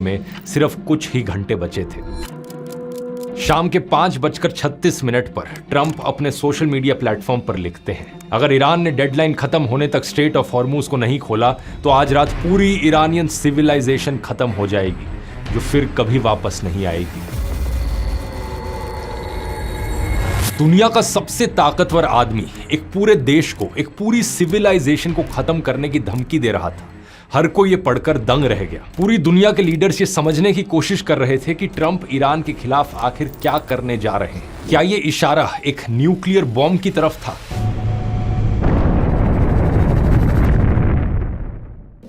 में सिर्फ कुछ ही घंटे बचे थे। शाम के 5:36 पर ट्रंप अपने सोशल मीडिया प्लेटफॉर्म पर लिखते हैं, अगर ईरान ने डेडलाइन खत्म होने तक स्ट्रेट ऑफ हॉर्मूज को नहीं खोला तो आज रात पूरी ईरानियन सिविलाइजेशन खत्म हो जाएगी, जो फिर कभी वापस नहीं आएगी। दुनिया का सबसे ताकतवर आदमी एक पूरे देश को, एक पूरी सिविलाइजेशन को खत्म करने की धमकी दे रहा था। हर कोई ये पढ़कर दंग रह गया। पूरी दुनिया के लीडर्स ये समझने की कोशिश कर रहे थे कि ट्रंप ईरान के खिलाफ आखिर क्या करने जा रहे हैं। क्या ये इशारा एक न्यूक्लियर बॉम्ब की तरफ था?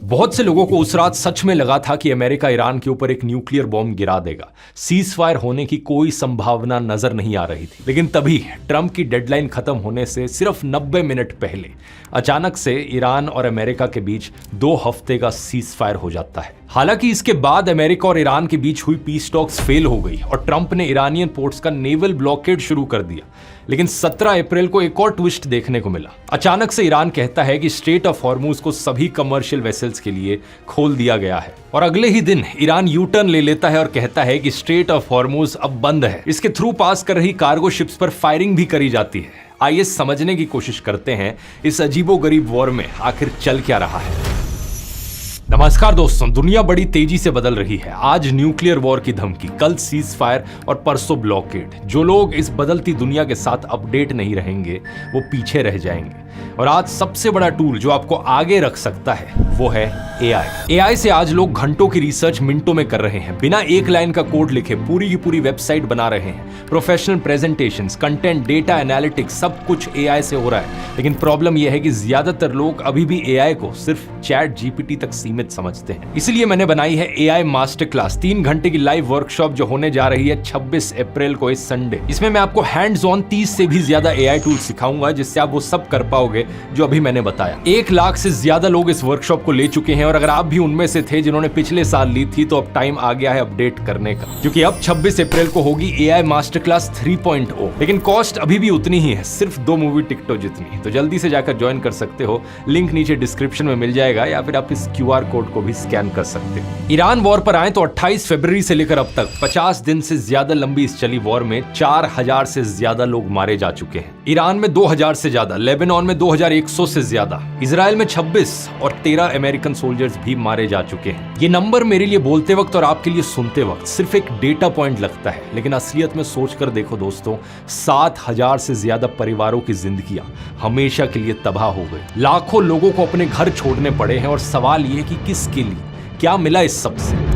बहुत से लोगों को उस रात सच में लगा था कि अमेरिका ईरान के ऊपर एक न्यूक्लियर बॉम्ब गिरा देगा। सीज फायर होने की कोई संभावना नजर नहीं आ रही थी। लेकिन तभी ट्रंप की डेडलाइन खत्म होने से सिर्फ 90 मिनट पहले अचानक से ईरान और अमेरिका के बीच 2 हफ्ते का सीज फायर हो जाता है। हालांकि इसके बाद अमेरिका और ईरान के बीच हुई पीस टॉक्स फेल हो गई और ट्रंप ने ईरानियन पोर्ट्स का नेवल ब्लॉकेड शुरू कर दिया। लेकिन 17 अप्रैल को एक और ट्विस्ट देखने को मिला। अचानक से ईरान कहता है कि स्ट्रेट ऑफ हॉर्मूज को सभी कमर्शियल वेसल्स के लिए खोल दिया गया है और अगले ही दिन ईरान यू टर्न ले लेता है और कहता है कि स्ट्रेट ऑफ हॉर्मूज अब बंद है। इसके थ्रू पास कर रही कार्गो शिप्स पर फायरिंग भी करी जाती है। आइए समझने की कोशिश करते हैं इस अजीबोगरीब वॉर में आखिर चल क्या रहा है। नमस्कार दोस्तों, दुनिया बड़ी तेजी से बदल रही है। आज न्यूक्लियर वॉर की धमकी, कल सीज फायर और परसों ब्लॉकेड। जो लोग इस बदलती दुनिया के साथ अपडेट नहीं रहेंगे वो पीछे रह जाएंगे। और आज सबसे बड़ा टूल जो आपको आगे रख सकता है वो है एआई। एआई से आज लोग घंटों की रिसर्च मिनटों में कर रहे हैं। बिना एक लाइन का कोड लिखे पूरी की पूरी वेबसाइट बना रहे हैं। Professional presentations, content, data analytics सब कुछ एआई से हो रहा है। लेकिन प्रॉब्लम यह है कि ज्यादातर लोग अभी भी एआई को सिर्फ चैट जीपीटी तक सीमित समझते हैं। इसलिए मैंने बनाई है एआई मास्टर क्लास, 3 घंटे की लाइव वर्कशॉप जो होने जा रही है 26 अप्रैल को, इस संडे। इसमें मैं आपको हैंड्स ऑन 30 से भी ज्यादा एआई टूल सिखाऊंगा जिससे आप वो सब कर पाओगे जो अभी मैंने बताया। 1 लाख से ज्यादा लोग इस वर्कशॉप को ले चुके हैं और अगर आप भी उनमें से थे जिन्होंने पिछले साल ली थी तो अब टाइम आ गया है अपडेट करने का, क्योंकि अब 26 अप्रैल को होगी एआई मास्टर क्लास 3.0। लेकिन कॉस्ट अभी भी उतनी ही है, सिर्फ 2 मूवी टिकटों जितनी। तो जल्दी से जाकर ज्वाइन कर सकते हो, लिंक नीचे डिस्क्रिप्शन में मिल जाएगा या फिर आप इस QR कोड को भी स्कैन कर सकते हो। ईरान वॉर पर आए तो 28 फरवरी से लेकर अब तक 50 दिन से ज्यादा लंबी इस चली वॉर में 4000 से ज्यादा लोग मारे जा चुके हैं। ईरान में 2000 से ज्यादा, लेबनान में 2100 से ज्यादा, इजराइल में 26 और 13 अमेरिकन सोल्जर्स भी मारे जा चुके हैं। ये नंबर मेरे लिए बोलते वक्त और आपके लिए सुनते वक्त सिर्फ एक डेटा पॉइंट लगता है, लेकिन असलियत में सोचकर देखो दोस्तों, 7000 से ज्यादा परिवारों की जिंदगियां हमेशा के लिए तबाह हो गई। लाखों लोगों को अपने घर छोड़ने पड़े हैं और सवाल ये कि किसके लिए, क्या मिला इस सब से।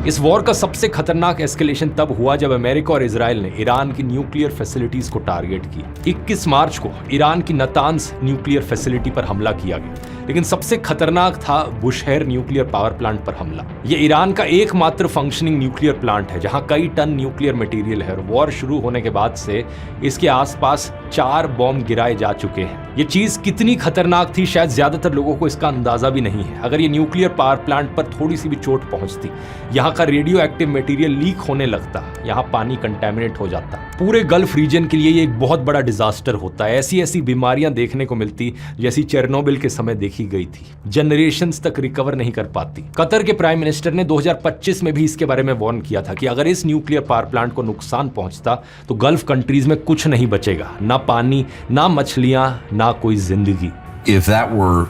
इस वॉर का सबसे खतरनाक एस्केलेशन तब हुआ जब अमेरिका और इजराइल ने ईरान की न्यूक्लियर फैसिलिटीज को टारगेट किया। 21 मार्च को ईरान की नतांज न्यूक्लियर फैसिलिटी पर हमला किया गया। लेकिन सबसे खतरनाक था बुशहेर न्यूक्लियर पावर प्लांट पर हमला। यह ईरान का एकमात्र फंक्शनिंग न्यूक्लियर प्लांट है जहां कई टन न्यूक्लियर मटेरियल है और वॉर शुरू होने के बाद से इसके आसपास 4 बॉम्ब गिराए जा चुके हैं। ये चीज कितनी खतरनाक थी शायद ज्यादातर लोगों को इसका अंदाजा भी नहीं है। अगर ये न्यूक्लियर पावर प्लांट पर थोड़ी सी भी चोट पहुंचती, यहाँ का रेडियो एक्टिव मटेरियल लीक होने लगता, यहाँ पानी कंटेमिनेट हो जाता, पूरे गल्फ रीजन के लिए ये एक बहुत बड़ा डिजास्टर होता है। ऐसी बीमारियां देखने को मिलती जैसी चेरनोबिल के समय देखी गई थी। जनरेशंस तक रिकवर नहीं कर पाती। कतर के प्राइम मिनिस्टर ने 2025 में भी इसके बारे में वार्न किया था कि अगर इस न्यूक्लियर पावर प्लांट को नुकसान पहुंचता तो गल्फ कंट्रीज में कुछ नहीं बचेगा, ना पानी, ना मछलियां, ना कोई जिंदगी। If that were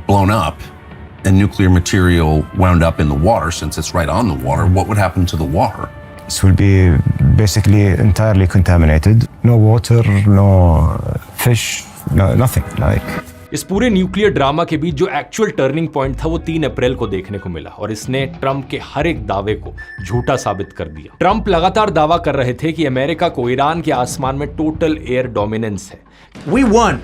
blown up and nuclear material wound up in the water, since it's right on the water, what would happen to the water? This will be basically entirely contaminated. No water, no fish, no, nothing. इस पूरे nuclear drama के बीच जो actual turning point था वो 3 अप्रैल को देखने को मिला और इसने ट्रंप के हर एक दावे को झूठा साबित कर दिया। ट्रंप लगातार दावा कर रहे थे कि अमेरिका को ईरान के आसमान में टोटल एयर डोमिनेंस है। We won,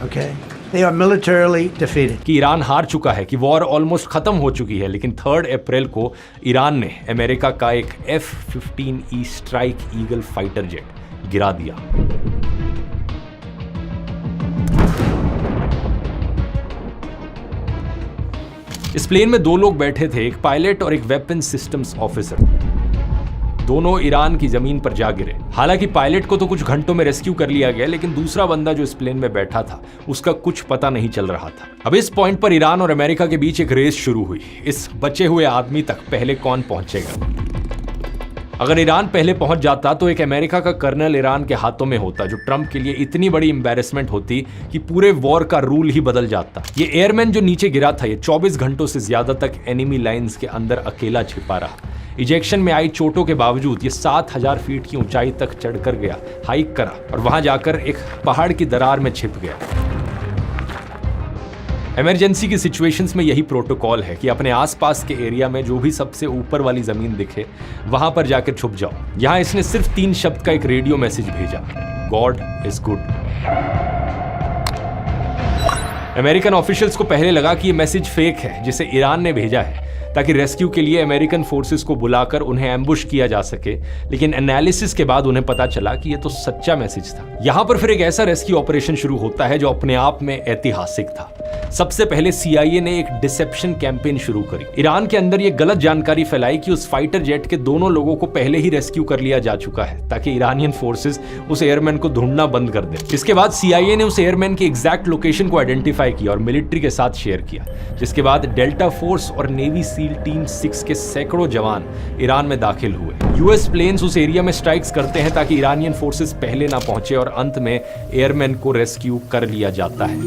okay? They are militarily defeated. कि ईरान हार चुका है, कि वॉर ऑलमोस्ट खत्म हो चुकी है। लेकिन 3 अप्रैल को ईरान ने अमेरिका का एक F-15E strike eagle fighter jet गिरा दिया। इस प्लेन में 2 लोग बैठे थे, एक पायलट और एक वेपन सिस्टम्स ऑफिसर। दोनों ईरान की जमीन पर जा गिरे। हालांकि पायलट को तो कुछ घंटों में रेस्क्यू कर लिया गया, लेकिन दूसरा बंदा जो इस प्लेन में बैठा था उसका कुछ पता नहीं चल रहा था। अब इस पॉइंट पर ईरान और अमेरिका के बीच एक रेस शुरू हुई। इस बचे हुए आदमी तक पहले कौन पहुंचेगा। अगर ईरान पहले पहुंच जाता तो एक अमेरिका का कर्नल ईरान के हाथों में होता, जो ट्रंप के लिए इतनी बड़ी एम्बैरेसमेंट होती कि पूरे वॉर का रूल ही बदल जाता। ये एयरमैन जो नीचे गिरा था, ये 24 घंटों से ज्यादा तक एनिमी लाइंस के अंदर अकेला छिपा रहा। इजेक्शन में आई चोटों के बावजूद ये 7000 फीट की ऊंचाई तक चढ़कर गया, हाइक करा और वहां जाकर एक पहाड़ की दरार में छिप गया। इमरजेंसी की सिचुएशंस में यही प्रोटोकॉल है कि अपने आसपास के एरिया में जो भी सबसे ऊपर वाली जमीन दिखे वहां पर जाकर छुप जाओ। यहां इसने सिर्फ 3 शब्द का एक रेडियो मैसेज भेजा, God is good. American officials को पहले लगा कि यह मैसेज फेक है, जिसे ईरान ने भेजा है ताकि रेस्क्यू के लिए अमेरिकन फोर्सेस को बुलाकर उन्हें एम्बुश किया जा सके। लेकिन एनालिसिस के बाद उन्हें पता चला कि यह तो सच्चा मैसेज था। यहां पर फिर एक ऐसा रेस्क्यू ऑपरेशन शुरू होता है जो अपने आप में ऐतिहासिक था। सबसे पहले CIA ने एक डिसेप्शन कैंपेन शुरू करी। ईरान के अंदर यह गलत जानकारी फैलाई कि उस फाइटर जेट के दोनों लोगों को पहले ही रेस्क्यू कर लिया जा चुका है, ताकि ईरानियन फोर्सेस उस एयरमैन को ढूंढना बंद कर दे। इसके बाद CIA ने उस एयरमैन की एग्जैक्ट लोकेशन को आइडेंटिफाई किया और मिलिट्री के साथ शेयर किया, जिसके बाद डेल्टा फोर्स और नेवी सील टीम 6 के सैकड़ों जवान ईरान में दाखिल हुए। US प्लेन्स उस एरिया में स्ट्राइक्स करते हैं ताकि ईरानियन फोर्सेस पहले ना पहुंचे और अंत में एयरमैन को रेस्क्यू कर लिया जाता है।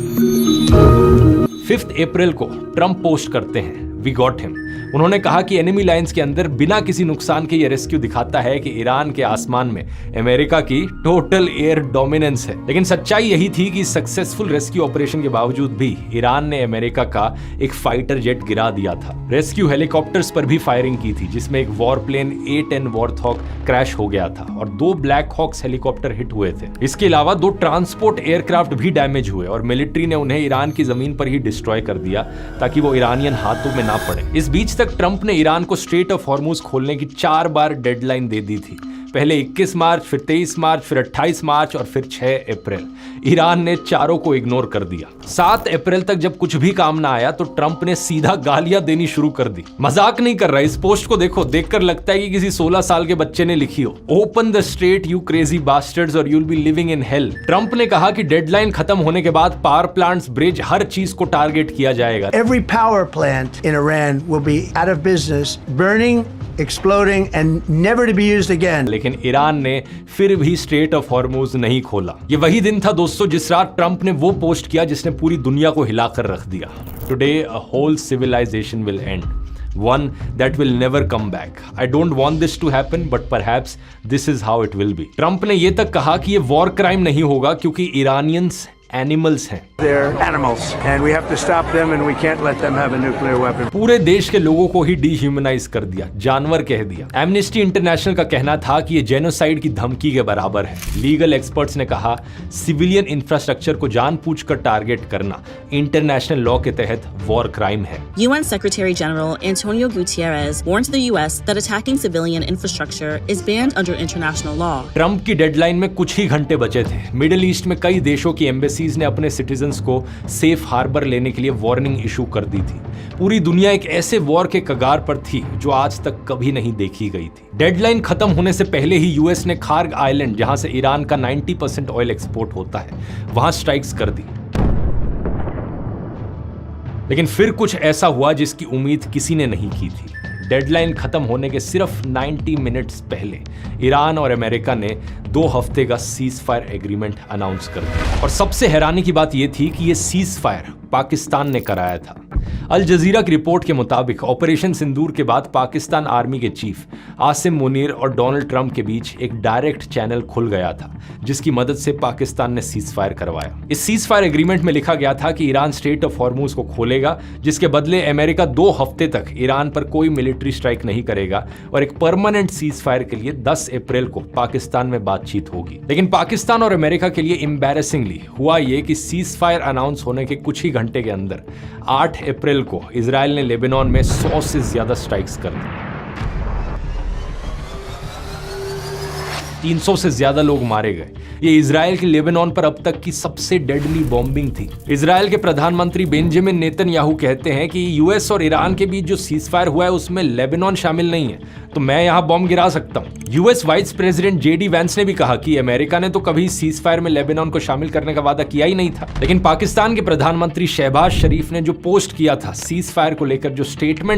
5 अप्रैल को ट्रंप पोस्ट करते हैं, वी गॉट हिम। उन्होंने कहा कि एनिमी लाइंस के अंदर बिना किसी नुकसान के ये रेस्क्यू दिखाता है कि ईरान के आसमान में अमेरिका की टोटल एयर डोमिनेंस है। लेकिन सच्चाई यही थी कि सक्सेसफुल रेस्क्यू ऑपरेशन के बावजूद भी ईरान ने अमेरिका का एक फाइटर जेट गिरा दिया था। रेस्क्यू हेलीकॉप्टर्स पर भी फायरिंग की थी, जिसमें एक war plane A-10 warthog crash हो गया था और 2 ब्लैक हॉक्स हेलीकॉप्टर हिट हुए थे। इसके अलावा 2 ट्रांसपोर्ट एयरक्राफ्ट भी डैमेज हुए और मिलिट्री ने उन्हें ईरान की जमीन पर ही डिस्ट्रॉय कर दिया ताकि वो ईरानियन हाथों में ना पड़े। इस बीच तक ट्रंप ने ईरान को स्ट्रेट ऑफ हॉर्मुज खोलने की 4 बार डेडलाइन दे दी थी। पहले 21 मार्च, फिर 23 मार्च, फिर 28 मार्च और फिर 6 अप्रैल। ईरान ने चारों को इग्नोर कर दिया। 7 अप्रैल तक जब कुछ भी काम ना आया तो ट्रंप ने सीधा गालियां देनी शुरू कर दी। मजाक नहीं कर रहा, इस पोस्ट को देखो, देखकर लगता है कि किसी 16 साल के बच्चे ने लिखी हो। Open the straight you crazy bastards और you'll be living in hell. Trump ने कहा कि डेडलाइन खत्म होने के बाद पावर प्लांट्स, ब्रिज, हर चीज को टारगेट किया जाएगा। Every power plant in Iran will be out of business, burning, exploding and never to be used again. लेकिन ईरान ने फिर भी स्ट्रेट ऑफ हॉर्मुज नहीं खोला। ये वही दिन था दोस्तों जिस रात ट्रंप ने वो पोस्ट किया जिसने पूरी दुनिया को हिलाकर रख दिया। Today a whole civilization will end, one that will never come back. I don't want this to happen, but perhaps this is how it will be. Trump ने ये तक कहा कि ये वॉर क्राइम नहीं होगा क्योंकि ईरानियंस एनिमल्स हैं। They're animals and we have to stop them and we can't let them have a nuclear weapon. पूरे देश के लोगों को ही डिह्यूमनाइज कर दिया, जानवर कह दिया। एमनेस्टी इंटरनेशनल का कहना था कि ये जेनोसाइड की धमकी के बराबर है। लीगल एक्सपर्ट्स ने कहा सिविलियन इंफ्रास्ट्रक्चर को जानबूझकर टारगेट करना इंटरनेशनल लॉ के तहत वॉर क्राइम है। UN Secretary General Antonio Guterres warned the US that attacking civilian infrastructure is banned under international law. Trump की डेडलाइन में कुछ ही घंटे बचे थे। मिडिल ईस्ट में कई देशों की एम्बेसीज ने अपने सिटीजन्स को सेफ हार्बर लेने के लिए वार्निंग इशू कर दी थी। पूरी दुनिया एक ऐसे वॉर के कगार पर थी जो आज तक कभी नहीं देखी गई थी। डेडलाइन खत्म होने से पहले ही यूएस ने खार्ग आइलैंड, जहां से ईरान का 90% ऑयल एक्सपोर्ट होता है, वहां स्ट्राइक्स कर दी। लेकिन फिर कुछ ऐसा हुआ जिसकी उम्मीद किसी ने नहीं की थी। डेडलाइन खत्म होने के सिर्फ 90 मिनट्स पहले ईरान और अमेरिका ने 2 हफ्ते का सीज फायर एग्रीमेंट अनाउंस कर दिया। और सबसे हैरानी की बात यह थी कि यह सीज फायर पाकिस्तान ने कराया था। अल जजीरा की रिपोर्ट के मुताबिक ऑपरेशन सिंदूर के बाद पाकिस्तान आर्मी के चीफ आसिम मुनीर और डोनाल्ड ट्रंप के बीच एक डायरेक्ट चैनल खुल गया था, जिसकी मदद से पाकिस्तान ने सीज फायर करवाया। इस सीज फायर एग्रीमेंट में लिखा गया था कि ईरान स्ट्रेट ऑफ हॉर्मुज को खोलेगा, जिसके बदले अमेरिका 2 हफ्ते तक ईरान पर कोई मिलिट्री स्ट्राइक नहीं करेगा और एक परमानेंट सीज फायर के लिए 10 अप्रैल को पाकिस्तान में बातचीत होगी। लेकिन पाकिस्तान और अमेरिका के लिए एम्बैरेसिंगली हुआ यह कि सीज फायर अनाउंस होने के कुछ ही घंटे के अंदर 8 अप्रैल को इजराइल ने लेबनान में 100 से ज्यादा स्ट्राइक्स कर दी। 300 से ज्यादा लोग मारे गए। ये इजराइल की लेबनान पर अब तक की सबसे डेडली बॉम्बिंग थी। इजराइल के प्रधानमंत्री बेंजामिन नेतन्याहू कहते हैं कि यूएस और ईरान के बीच जो सीजफायर हुआ है उसमें लेबनान शामिल नहीं है, तो मैं यहां बॉम्ब गिरा सकता हूं। US vice president JD Vance ने भी कहा कि अमेरिका ने तो कभी सीजफायर में लेबनान को शामिल करने का वादा किया ही नहीं था। लेकिन पाकिस्तान के प्रधानमंत्री शहबाज शरीफ ने जो पोस्ट किया था सीजफायर को लेकर, जो स्टेटमेंट